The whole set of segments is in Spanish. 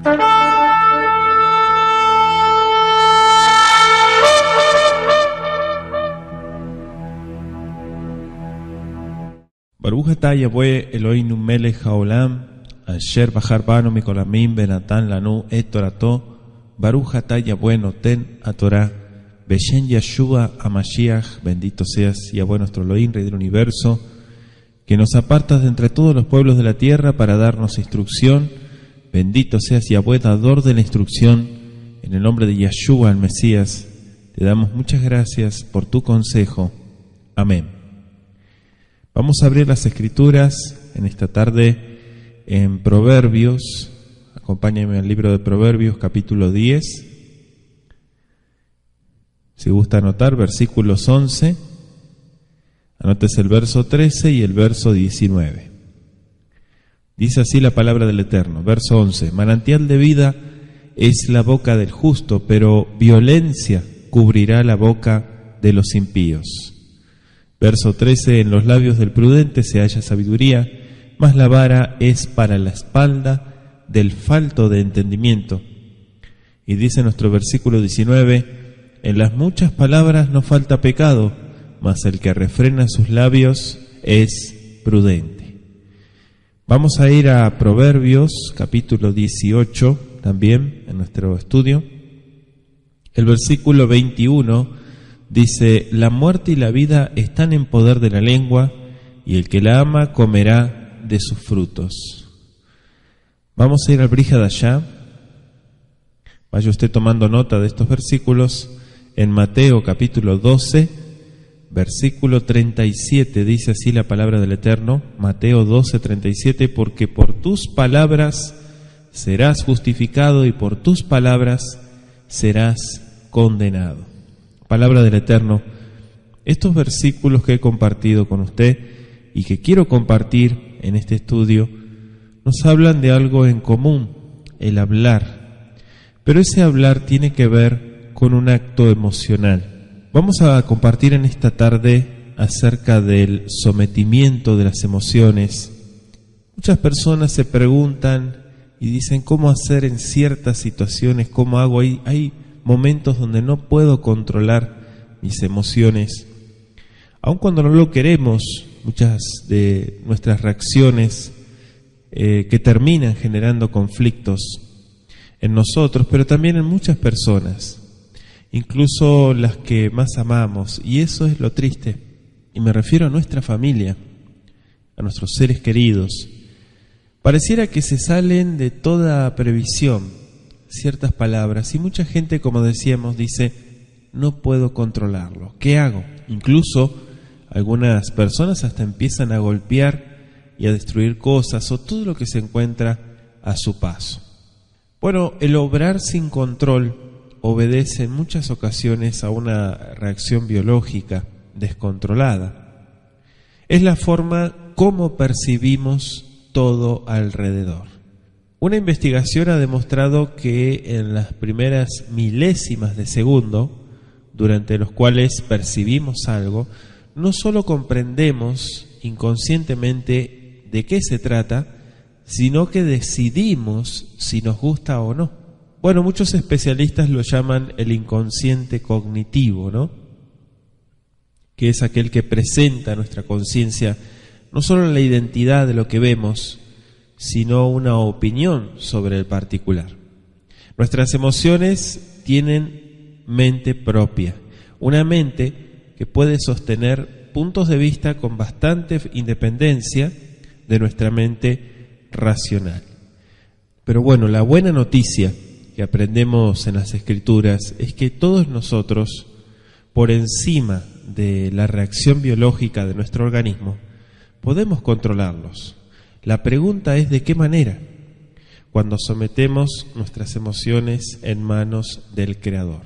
Baruch atah Yahweh Eloheinu melech haolam asher bahar banu mikolamim benatan lanu et torato Baruch atah Yahweh noten atorá Beshen Yeshua Hamashiach. Bendito seas Yahweh nuestro Elohim, Rey del universo, que nos apartas de entre todos los pueblos de la tierra para darnos instrucción. Bendito seas Yahweh, dador de la instrucción. En el nombre de Yeshua el Mesías te damos muchas gracias por tu consejo. Amén. Vamos a abrir las Escrituras en esta tarde en Proverbios. Acompáñenme al libro de Proverbios, capítulo 10. Si gusta anotar, versículos 11. Anotes el verso 13 y el verso 19. Dice así la palabra del Eterno. Verso 11. Manantial de vida es la boca del justo, pero violencia cubrirá la boca de los impíos. Verso 13. En los labios del prudente se halla sabiduría, mas la vara es para la espalda del falto de entendimiento. Y dice nuestro versículo 19. En las muchas palabras no falta pecado, mas el que refrena sus labios es prudente. Vamos a ir a Proverbios, capítulo 18, también en nuestro estudio. El versículo 21 dice: la muerte y la vida están en poder de la lengua, y el que la ama comerá de sus frutos. Vamos a ir al Brij Hadashah. Vaya usted tomando nota de estos versículos. En Mateo capítulo 12, versículo 37, dice así la palabra del Eterno. Mateo 12, 37, porque por tus palabras serás justificado y por tus palabras serás condenado. Palabra del Eterno. Estos versículos que he compartido con usted y que quiero compartir en este estudio nos hablan de algo en común, el hablar. Pero ese hablar tiene que ver con un acto emocional. Vamos a compartir en esta tarde acerca del sometimiento de las emociones. Muchas personas se preguntan y dicen cómo hacer en ciertas situaciones, cómo hago. Hay momentos donde no puedo controlar mis emociones. Aun cuando no lo queremos, muchas de nuestras reacciones que terminan generando conflictos en nosotros, pero también en muchas personas, incluso las que más amamos, y eso es lo triste, y me refiero a nuestra familia, a nuestros seres queridos. Pareciera que se salen de toda previsión ciertas palabras, y mucha gente, como decíamos, dice: no puedo controlarlo, ¿qué hago? Incluso algunas personas hasta empiezan a golpear y a destruir cosas o todo lo que se encuentra a su paso. Bueno, el obrar sin control obedece en muchas ocasiones a una reacción biológica descontrolada. Es la forma como percibimos todo alrededor. Una investigación ha demostrado que en las primeras milésimas de segundo, durante los cuales percibimos algo, no solo comprendemos inconscientemente de qué se trata, sino que decidimos si nos gusta o no. Bueno, muchos especialistas lo llaman el inconsciente cognitivo, ¿no? Que es aquel que presenta a nuestra conciencia no solo la identidad de lo que vemos, sino una opinión sobre el particular. Nuestras emociones tienen mente propia, una mente que puede sostener puntos de vista con bastante independencia de nuestra mente racional. Pero bueno, la buena noticia que aprendemos en las Escrituras es que todos nosotros, por encima de la reacción biológica de nuestro organismo, podemos controlarlos. La pregunta es: ¿de qué manera? Cuando sometemos nuestras emociones en manos del Creador.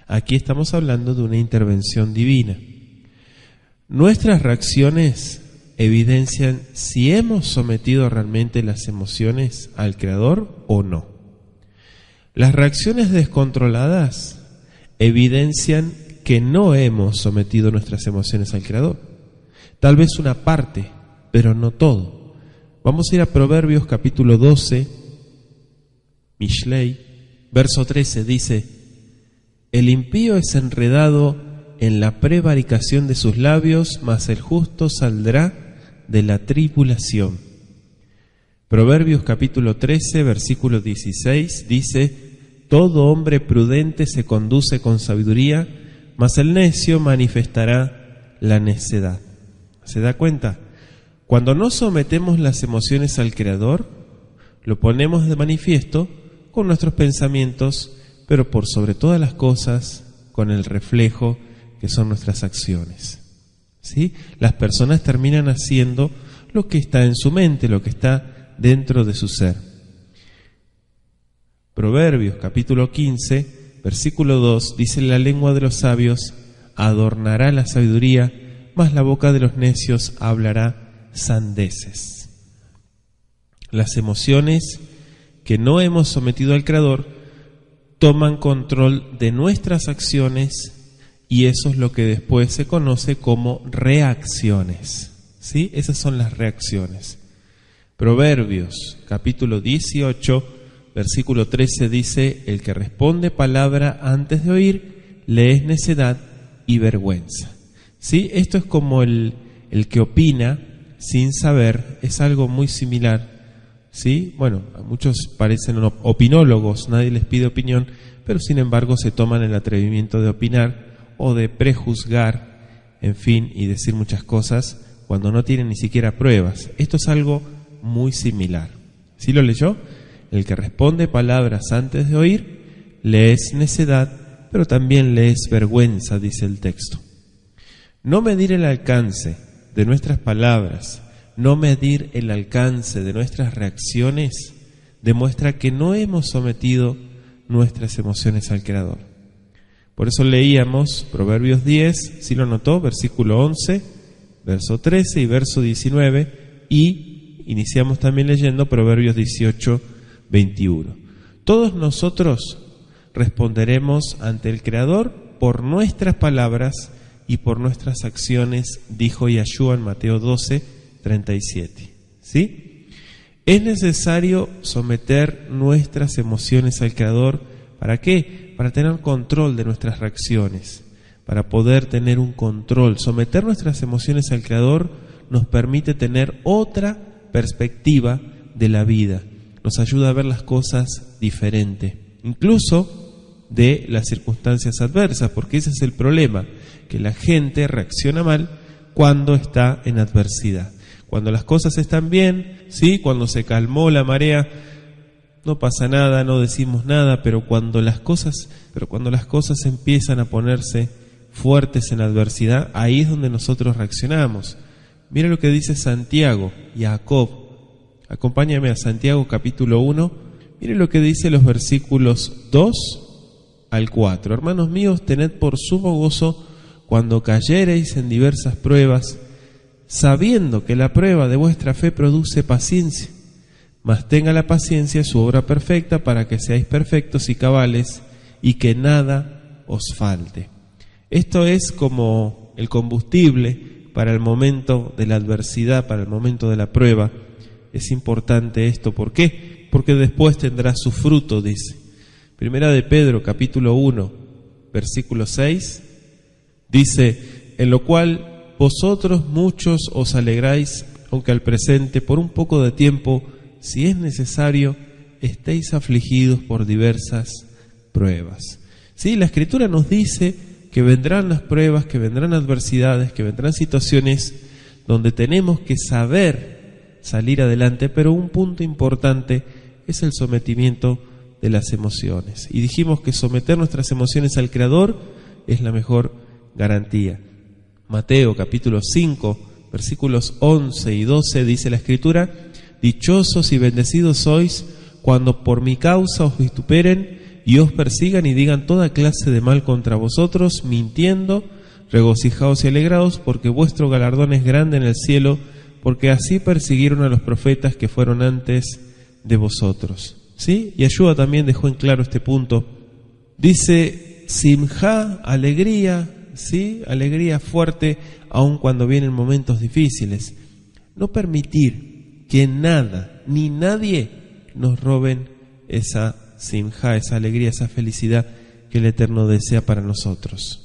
Aquí estamos hablando de una intervención divina. Nuestras reacciones evidencian si hemos sometido realmente las emociones al Creador o no. Las reacciones descontroladas evidencian que no hemos sometido nuestras emociones al Creador. Tal vez una parte, pero no todo. Vamos a ir a Proverbios capítulo 12. Mishlei, verso 13, dice: el impío es enredado en la prevaricación de sus labios, mas el justo saldrá de la tribulación. Proverbios capítulo 13, versículo 16, dice: todo hombre prudente se conduce con sabiduría, mas el necio manifestará la necedad. ¿Se da cuenta? Cuando no sometemos las emociones al Creador, lo ponemos de manifiesto con nuestros pensamientos, pero por sobre todas las cosas, con el reflejo que son nuestras acciones. ¿Sí? Las personas terminan haciendo lo que está en su mente, lo que está dentro de su ser. Proverbios capítulo 15, versículo 2, dice: la lengua de los sabios adornará la sabiduría, mas la boca de los necios hablará sandeces. Las emociones que no hemos sometido al Creador toman control de nuestras acciones, y eso es lo que después se conoce como reacciones. ¿Sí? Esas son las reacciones. Proverbios capítulo 18, versículo 13 dice: el que responde palabra antes de oír, le es necedad y vergüenza. ¿Sí? Esto es como el que opina sin saber, es algo muy similar. ¿Sí? Bueno, a muchos parecen opinólogos, nadie les pide opinión, pero sin embargo se toman el atrevimiento de opinar o de prejuzgar, en fin, y decir muchas cosas cuando no tienen ni siquiera pruebas. Esto es algo muy similar. ¿Sí lo leyó? El que responde palabras antes de oír, le es necedad, pero también le es vergüenza, dice el texto. No medir el alcance de nuestras palabras, no medir el alcance de nuestras reacciones, demuestra que no hemos sometido nuestras emociones al Creador. Por eso leíamos Proverbios 10, ¿sí lo notó? Versículo 11, verso 13 y verso 19, y iniciamos también leyendo Proverbios 18, 21. Todos nosotros responderemos ante el Creador por nuestras palabras y por nuestras acciones, dijo Yeshua en Mateo 12, 37. ¿Sí? Es necesario someter nuestras emociones al Creador. ¿Para qué? Para tener control de nuestras reacciones, para poder tener un control. Someter nuestras emociones al Creador nos permite tener otra perspectiva de la vida. Nos ayuda a ver las cosas diferente, incluso de las circunstancias adversas, porque ese es el problema, que la gente reacciona mal cuando está en adversidad. Cuando las cosas están bien, sí, cuando se calmó la marea, no pasa nada, no decimos nada, pero cuando las cosas empiezan a ponerse fuertes en adversidad, ahí es donde nosotros reaccionamos. Mira lo que dice Santiago, Jacob. Acompáñame a Santiago capítulo 1. Mire lo que dice los versículos 2 al 4. Hermanos míos, tened por sumo gozo cuando cayereis en diversas pruebas, sabiendo que la prueba de vuestra fe produce paciencia. Mas tenga la paciencia su obra perfecta, para que seáis perfectos y cabales, y que nada os falte. Esto es como el combustible para el momento de la adversidad, para el momento de la prueba. Es importante esto. ¿Por qué? Porque después tendrá su fruto, dice. Primera de Pedro, capítulo 1, versículo 6, dice: en lo cual vosotros muchos os alegráis, aunque al presente, por un poco de tiempo, si es necesario, estéis afligidos por diversas pruebas. ¿Sí? La Escritura nos dice que vendrán las pruebas, que vendrán adversidades, que vendrán situaciones donde tenemos que saber salir adelante, pero un punto importante es el sometimiento de las emociones. Y dijimos que someter nuestras emociones al Creador es la mejor garantía. Mateo capítulo 5, versículos 11 y 12 dice la Escritura: dichosos y bendecidos sois cuando por mi causa os vituperen y os persigan y digan toda clase de mal contra vosotros, mintiendo. Regocijaos y alegraos, porque vuestro galardón es grande en el cielo, porque así persiguieron a los profetas que fueron antes de vosotros. ¿Sí? Y Yeshua también dejó en claro este punto. Dice: simjá, alegría, ¿sí? Alegría fuerte, aun cuando vienen momentos difíciles. No permitir que nada ni nadie nos roben esa simja, esa alegría, esa felicidad que el Eterno desea para nosotros.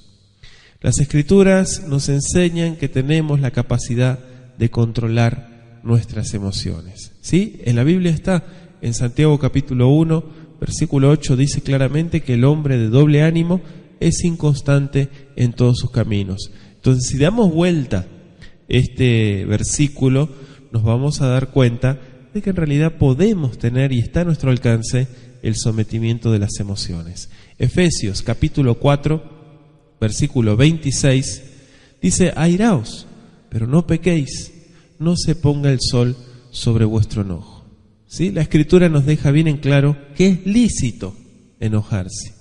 Las Escrituras nos enseñan que tenemos la capacidad de controlar nuestras emociones. ¿Sí? En la Biblia está, en Santiago capítulo 1, versículo 8, dice claramente que el hombre de doble ánimo es inconstante en todos sus caminos. Entonces, si damos vuelta este versículo, nos vamos a dar cuenta de que en realidad podemos tener y está a nuestro alcance el sometimiento de las emociones. Efesios capítulo 4, versículo 26, dice: airaos, pero no pequéis, no se ponga el sol sobre vuestro enojo. ¿Sí? La Escritura nos deja bien en claro que es lícito enojarse.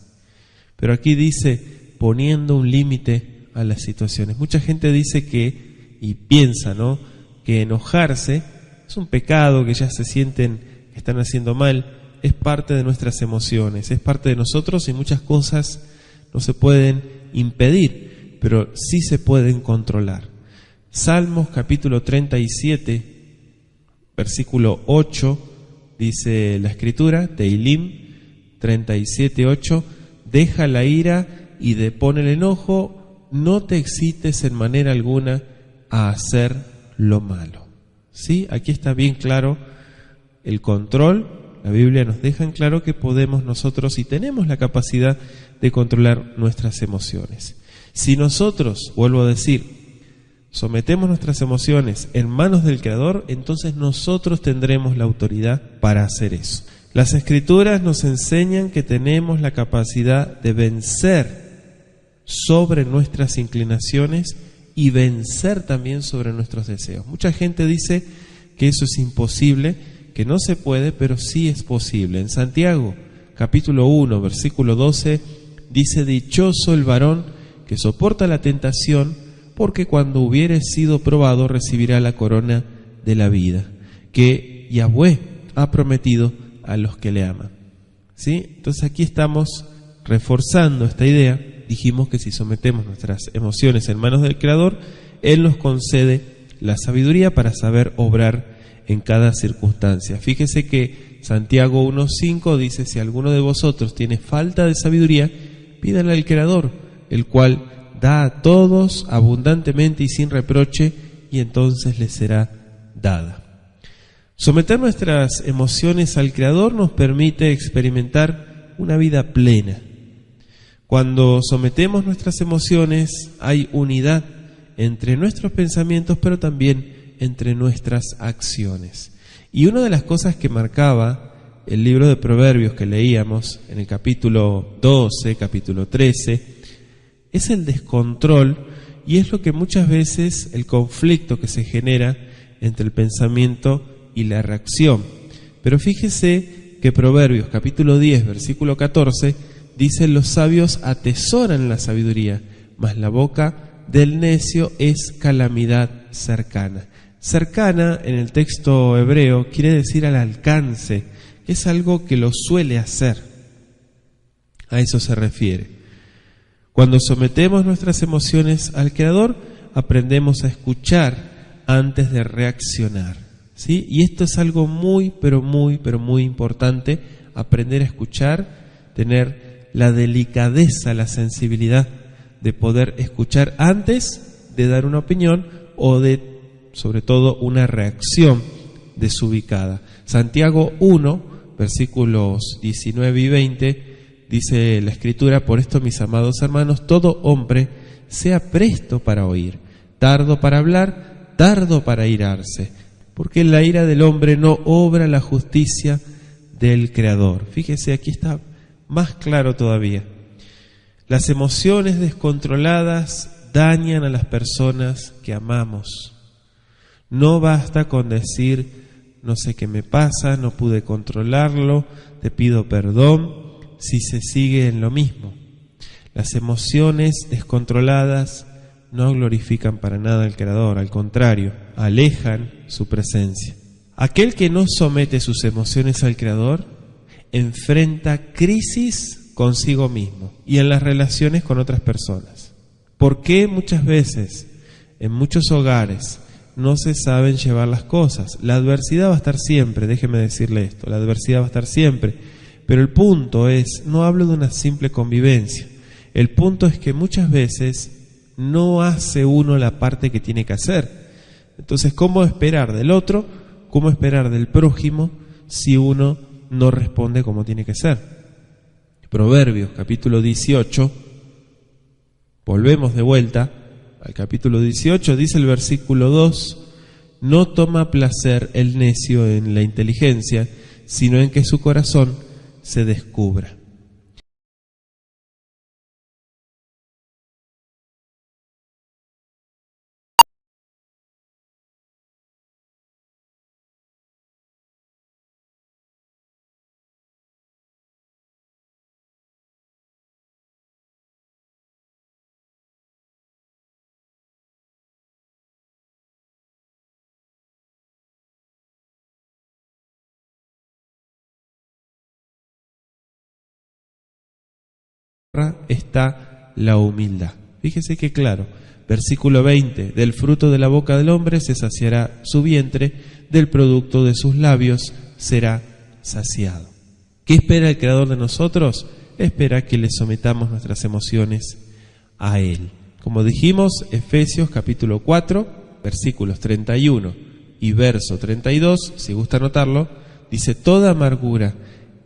Pero aquí dice, poniendo un límite a las situaciones. Mucha gente dice que, y piensa, ¿no?, que enojarse es un pecado, que ya se sienten que están haciendo mal. Es parte de nuestras emociones, es parte de nosotros y muchas cosas no se pueden impedir, pero sí se pueden controlar. Salmos capítulo 37, versículo 8, dice la Escritura, Teilim 37:8, deja la ira y depone el enojo, no te excites en manera alguna a hacer lo malo. ¿Sí? Aquí está bien claro el control. La Biblia nos deja en claro que podemos nosotros y tenemos la capacidad de controlar nuestras emociones. Si nosotros, vuelvo a decir, sometemos nuestras emociones en manos del Creador, entonces nosotros tendremos la autoridad para hacer eso. Las Escrituras nos enseñan que tenemos la capacidad de vencer sobre nuestras inclinaciones y vencer también sobre nuestros deseos. Mucha gente dice que eso es imposible, que no se puede, pero sí es posible. En Santiago, capítulo 1, versículo 12, dice: dichoso el varón que soporta la tentación, porque cuando hubiere sido probado recibirá la corona de la vida, que Yahweh ha prometido a los que le aman. ¿Sí? Entonces aquí estamos reforzando esta idea. Dijimos que si sometemos nuestras emociones en manos del Creador, Él nos concede la sabiduría para saber obrar en cada circunstancia. Fíjese que Santiago 1:5 dice: si alguno de vosotros tiene falta de sabiduría, pídale al Creador, el cual da a todos abundantemente y sin reproche, y entonces le será dada. Someter nuestras emociones al Creador nos permite experimentar una vida plena. Cuando sometemos nuestras emociones, hay unidad entre nuestros pensamientos, pero también entre nuestras acciones. Y una de las cosas que marcaba el libro de Proverbios que leíamos en el capítulo 12, capítulo 13, es el descontrol, y es lo que muchas veces el conflicto que se genera entre el pensamiento y la reacción. Pero fíjese que Proverbios capítulo 10, versículo 14, dice: los sabios atesoran la sabiduría, mas la boca del necio es calamidad cercana. Cercana en el texto hebreo quiere decir al alcance, es algo que lo suele hacer. A eso se refiere. Cuando sometemos nuestras emociones al Creador, aprendemos a escuchar antes de reaccionar. ¿Sí? Y esto es algo muy importante, aprender a escuchar, tener la delicadeza, la sensibilidad de poder escuchar antes de dar una opinión o de, sobre todo, una reacción desubicada. Santiago 1, versículos 19 y 20, dice la Escritura: por esto, mis amados hermanos, todo hombre sea presto para oír, tardo para hablar, tardo para airarse, porque en la ira del hombre no obra la justicia del Creador. Fíjese, aquí está más claro todavía. Las emociones descontroladas dañan a las personas que amamos. No basta con decir: no sé qué me pasa, no pude controlarlo, te pido perdón, si se sigue en lo mismo. Las emociones descontroladas no glorifican para nada al Creador, al contrario, alejan su presencia. Aquel que no somete sus emociones al Creador enfrenta crisis consigo mismo y en las relaciones con otras personas. ¿Por qué muchas veces en muchos hogares no se saben llevar las cosas? La adversidad va a estar siempre, déjeme decirle esto, la adversidad va a estar siempre, Pero el punto es, no hablo de una simple convivencia. El punto es que muchas veces no hace uno la parte que tiene que hacer. Entonces, ¿cómo esperar del otro? ¿Cómo esperar del prójimo si uno no responde como tiene que ser? Proverbios, capítulo 18. Volvemos de vuelta al capítulo 18. Dice el versículo 2: no toma placer el necio en la inteligencia, sino en que su corazón se descubra. Está la humildad. Fíjese que claro, versículo 20: del fruto de la boca del hombre se saciará su vientre, del producto de sus labios será saciado. ¿Qué espera el Creador de nosotros? Espera que le sometamos nuestras emociones a Él. Como dijimos, Efesios capítulo 4, versículos 31 y verso 32, si gusta anotarlo, dice: toda amargura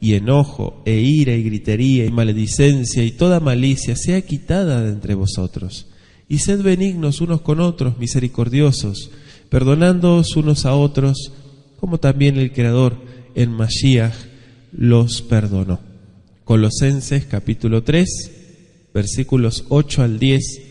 y enojo, e ira, y gritería, y maledicencia, y toda malicia sea quitada de entre vosotros. Y sed benignos unos con otros, misericordiosos, perdonándoos unos a otros, como también el Creador en Mashiach los perdonó. Colosenses capítulo 3, versículos 8 al 10.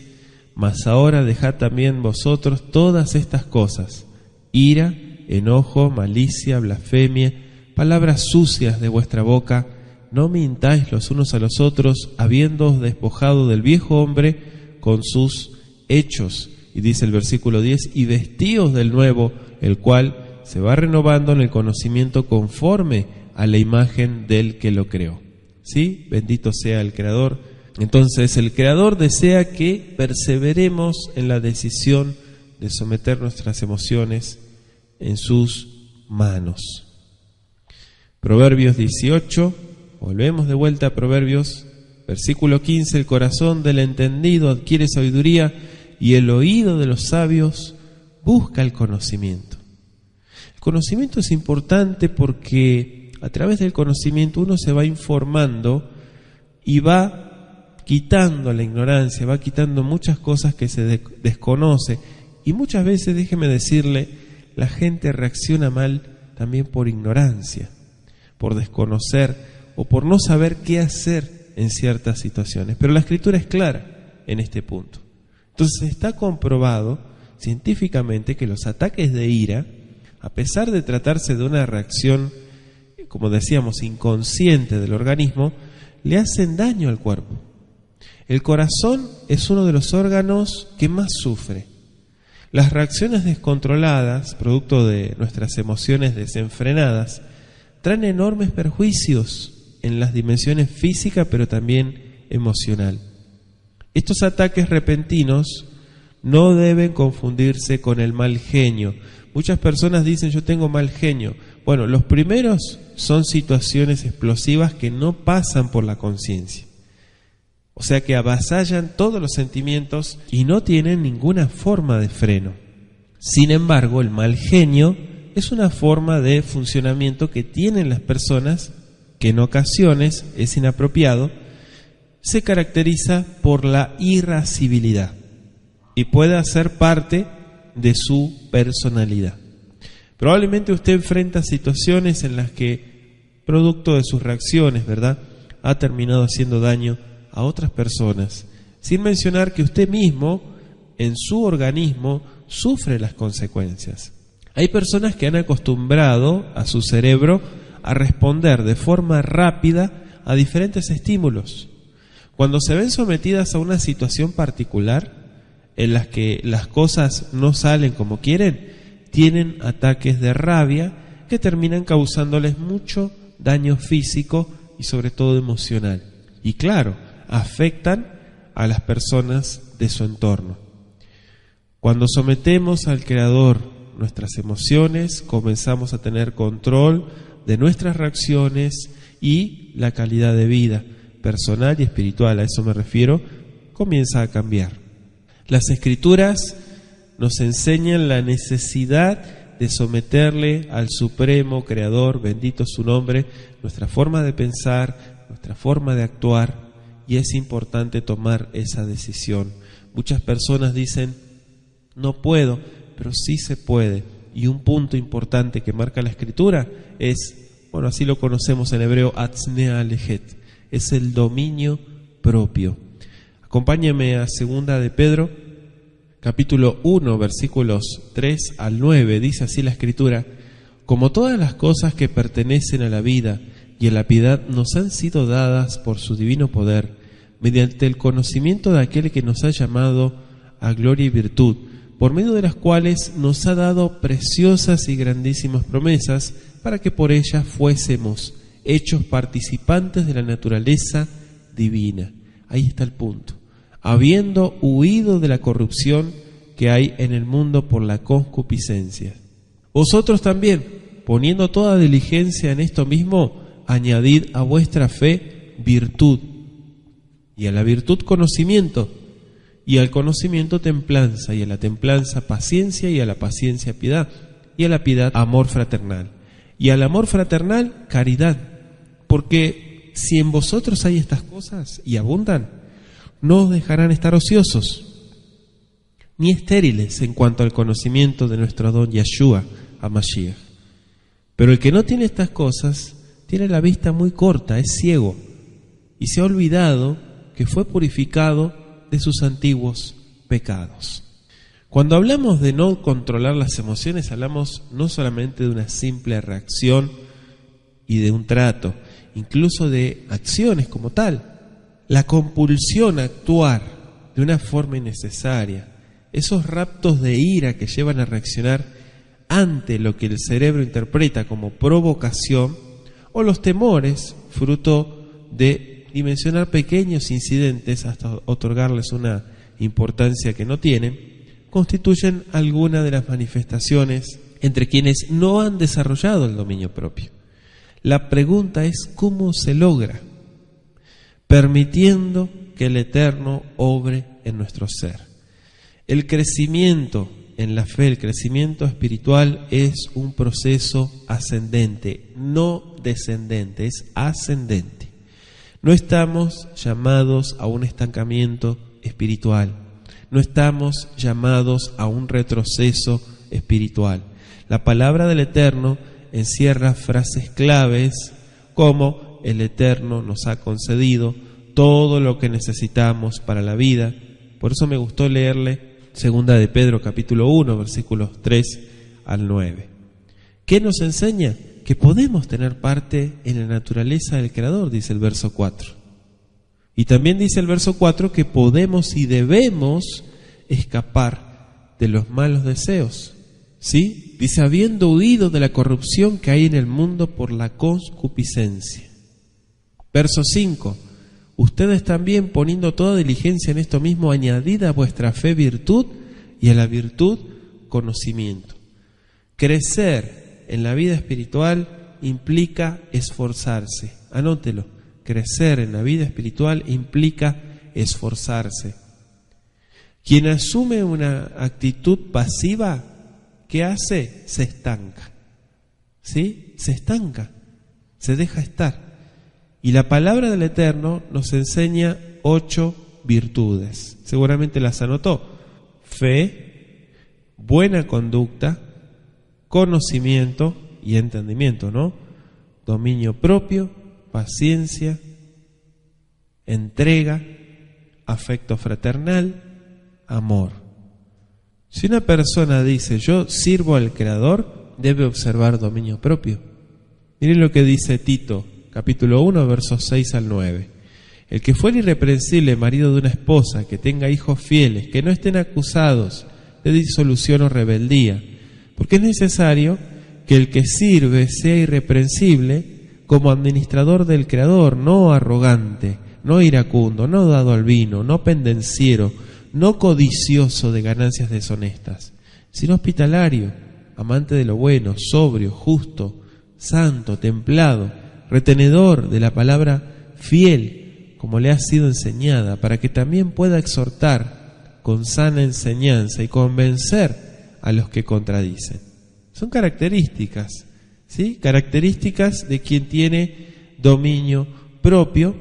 Mas ahora dejad también vosotros todas estas cosas: ira, enojo, malicia, blasfemia, palabras sucias de vuestra boca. No mintáis los unos a los otros, habiéndoos despojado del viejo hombre con sus hechos. Y dice el versículo 10: y vestíos del nuevo, el cual se va renovando en el conocimiento conforme a la imagen del que lo creó. ¿Sí? Bendito sea el Creador. Entonces el Creador desea que perseveremos en la decisión de someter nuestras emociones en sus manos. Proverbios 18, volvemos de vuelta a Proverbios, versículo 15: el corazón del entendido adquiere sabiduría, y el oído de los sabios busca el conocimiento. El conocimiento es importante porque a través del conocimiento uno se va informando y va quitando la ignorancia, va quitando muchas cosas que se desconoce. Y muchas veces, déjeme decirle, la gente reacciona mal también por ignorancia, por desconocer o por no saber qué hacer en ciertas situaciones. Pero la Escritura es clara en este punto. Entonces está comprobado científicamente que los ataques de ira, a pesar de tratarse de una reacción, como decíamos, inconsciente del organismo, le hacen daño al cuerpo. El corazón es uno de los órganos que más sufre. Las reacciones descontroladas, producto de nuestras emociones desenfrenadas, traen enormes perjuicios en las dimensiones física, pero también emocional. Estos ataques repentinos no deben confundirse con el mal genio. Muchas personas dicen: yo tengo mal genio. Bueno, los primeros son situaciones explosivas que no pasan por la conciencia. O sea que avasallan todos los sentimientos y no tienen ninguna forma de freno. Sin embargo, el mal genio es una forma de funcionamiento que tienen las personas que en ocasiones es inapropiado. Se caracteriza por la irascibilidad y puede hacer parte de su personalidad. Probablemente usted enfrenta situaciones en las que, producto de sus reacciones, ¿verdad?, ha terminado haciendo daño a otras personas, sin mencionar que usted mismo, en su organismo, sufre las consecuencias. Hay personas que han acostumbrado a su cerebro a responder de forma rápida a diferentes estímulos. Cuando se ven sometidas a una situación particular en las que las cosas no salen como quieren, tienen ataques de rabia que terminan causándoles mucho daño físico y sobre todo emocional. Y claro, afectan a las personas de su entorno. Cuando sometemos al Creador nuestras emociones, comenzamos a tener control de nuestras reacciones y la calidad de vida personal y espiritual, a eso me refiero, comienza a cambiar. Las Escrituras nos enseñan la necesidad de someterle al Supremo Creador, bendito su nombre, nuestra forma de pensar, nuestra forma de actuar, y es importante tomar esa decisión. Muchas personas dicen, no puedo, pero sí se puede. Y un punto importante que marca la Escritura es, bueno, así lo conocemos en hebreo, atznea lejet, es el dominio propio. Acompáñame a 2 de Pedro, capítulo 1, versículos 3 al 9, dice así la Escritura: como todas las cosas que pertenecen a la vida y a la piedad nos han sido dadas por su divino poder, mediante el conocimiento de aquel que nos ha llamado a gloria y virtud, por medio de las cuales nos ha dado preciosas y grandísimas promesas, para que por ellas fuésemos hechos participantes de la naturaleza divina. Ahí está el punto. Habiendo huido de la corrupción que hay en el mundo por la concupiscencia. Vosotros también, poniendo toda diligencia en esto mismo, añadid a vuestra fe virtud, y a la virtud conocimiento, y al conocimiento templanza, y a la templanza paciencia, y a la paciencia piedad, y a la piedad amor fraternal, y al amor fraternal caridad, porque si en vosotros hay estas cosas y abundan, no os dejarán estar ociosos, ni estériles en cuanto al conocimiento de nuestro don Yeshua HaMashiach. Pero el que no tiene estas cosas tiene la vista muy corta, es ciego, y se ha olvidado que fue purificado de sus antiguos pecados. Cuando hablamos de no controlar las emociones, hablamos no solamente de una simple reacción y de un trato, incluso de acciones como tal. La compulsión a actuar de una forma innecesaria, esos raptos de ira que llevan a reaccionar ante lo que el cerebro interpreta como provocación, o los temores, fruto de dimensionar pequeños incidentes hasta otorgarles una importancia que no tienen, constituyen alguna de las manifestaciones entre quienes no han desarrollado el dominio propio. La pregunta es ¿cómo se logra? Permitiendo que el Eterno obre en nuestro ser. El crecimiento en la fe, el crecimiento espiritual es un proceso ascendente, no descendente, es ascendente. No estamos llamados a un estancamiento espiritual, no estamos llamados a un retroceso espiritual. La palabra del Eterno encierra frases claves como el Eterno nos ha concedido todo lo que necesitamos para la vida. Por eso me gustó leerle 2 de Pedro capítulo 1 versículos 3 al 9. ¿Qué nos enseña? Que podemos tener parte en la naturaleza del Creador, dice el verso 4. Y también dice el verso 4 que podemos y debemos escapar de los malos deseos. ¿Sí? Dice, habiendo huido de la corrupción que hay en el mundo por la concupiscencia. Verso 5. Ustedes también, poniendo toda diligencia en esto mismo, añadid a vuestra fe virtud, y a la virtud conocimiento. Crecer en la vida espiritual implica esforzarse. Anótelo. Crecer en la vida espiritual implica esforzarse. Quien asume una actitud pasiva, ¿qué hace? Se estanca. ¿Sí? Se estanca. Se deja estar. Y la palabra del Eterno nos enseña 8 virtudes. Seguramente las anotó. Fe, buena conducta, conocimiento y entendimiento, ¿no? Dominio propio, paciencia, entrega, afecto fraternal, amor. Si una persona dice, yo sirvo al Creador, debe observar dominio propio. Miren lo que dice Tito, capítulo 1, versos 6 al 9. El que fuera irreprensible marido de una esposa, que tenga hijos fieles, que no estén acusados de disolución o rebeldía, porque es necesario que el que sirve sea irreprensible como administrador del Creador, no arrogante, no iracundo, no dado al vino, no pendenciero, no codicioso de ganancias deshonestas, sino hospitalario, amante de lo bueno, sobrio, justo, santo, templado, retenedor de la palabra, fiel como le ha sido enseñada, para que también pueda exhortar con sana enseñanza y convencer a los que contradicen. Son características, ¿sí? Características de quien tiene dominio propio.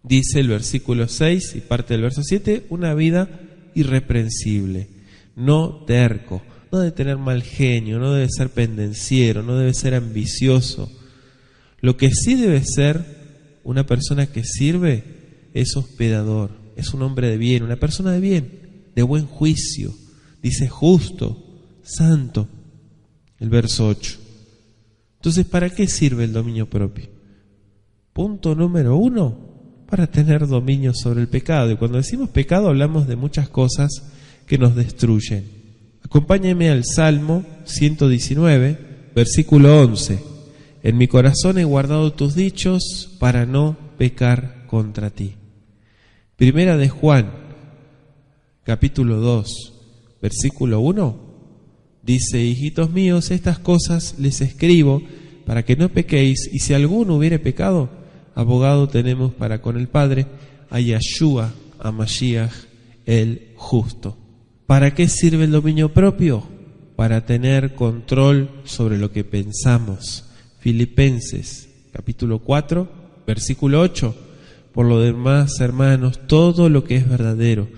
Dice el versículo 6 y parte del verso 7, una vida irreprensible, no terco, no debe tener mal genio, no debe ser pendenciero, no debe ser ambicioso. Lo que sí debe ser una persona que sirve es hospedador, es un hombre de bien, una persona de bien, de buen juicio. Dice justo, santo, el verso 8. Entonces, ¿para qué sirve el dominio propio? Punto número 1, para tener dominio sobre el pecado. Y cuando decimos pecado hablamos de muchas cosas que nos destruyen. Acompáñeme al Salmo 119, versículo 11. En mi corazón he guardado tus dichos para no pecar contra ti. Primera de Juan, capítulo 2, versículo 1, dice: hijitos míos, estas cosas les escribo para que no pequéis, y si alguno hubiere pecado, abogado tenemos para con el Padre, a Yeshua, a Mashiach, el justo. ¿Para qué sirve el dominio propio? Para tener control sobre lo que pensamos. Filipenses, capítulo 4, versículo 8. Por lo demás, hermanos, todo lo que es verdadero,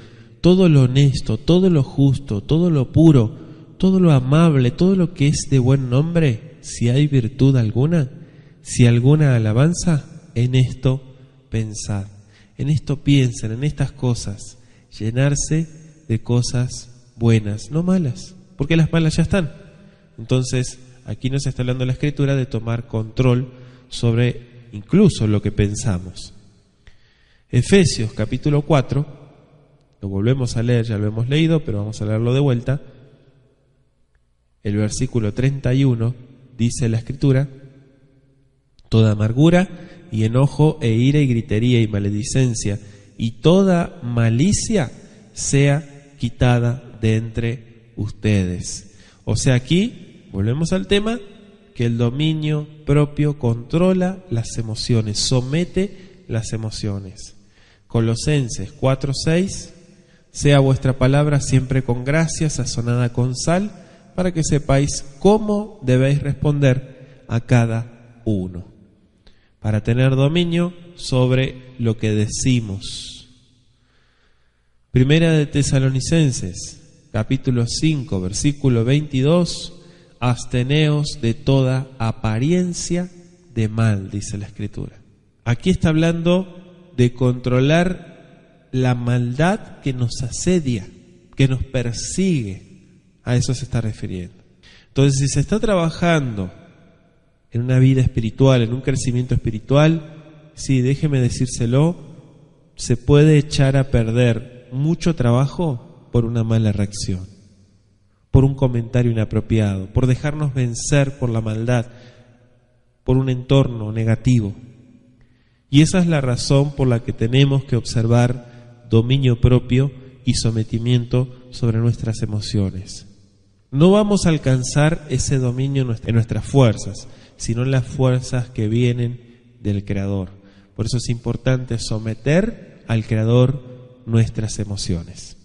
todo lo honesto, todo lo justo, todo lo puro, todo lo amable, todo lo que es de buen nombre, si hay virtud alguna, si alguna alabanza, en esto pensad, en esto piensen, en estas cosas, llenarse de cosas buenas, no malas, porque las malas ya están. Entonces, aquí nos está hablando la Escritura de tomar control sobre incluso lo que pensamos. Efesios capítulo 4, lo volvemos a leer, ya lo hemos leído, pero vamos a leerlo de vuelta. El versículo 31 dice la Escritura: toda amargura y enojo e ira y gritería y maledicencia y toda malicia sea quitada de entre ustedes. O sea, aquí volvemos al tema que el dominio propio controla las emociones, somete las emociones. Colosenses 4:6: sea vuestra palabra siempre con gracia, sazonada con sal, para que sepáis cómo debéis responder a cada uno. Para tener dominio sobre lo que decimos. Primera de Tesalonicenses, capítulo 5, versículo 22, absteneos de toda apariencia de mal, dice la Escritura. Aquí está hablando de controlar la maldad que nos asedia, que nos persigue. A eso se está refiriendo. Entonces, si se está trabajando en una vida espiritual, en un crecimiento espiritual, sí, déjeme decírselo, se puede echar a perder mucho trabajo por una mala reacción, por un comentario inapropiado, por dejarnos vencer por la maldad, por un entorno negativo. Y esa es la razón por la que tenemos que observar dominio propio y sometimiento sobre nuestras emociones. No vamos a alcanzar ese dominio en nuestras fuerzas, sino en las fuerzas que vienen del Creador. Por eso es importante someter al Creador nuestras emociones.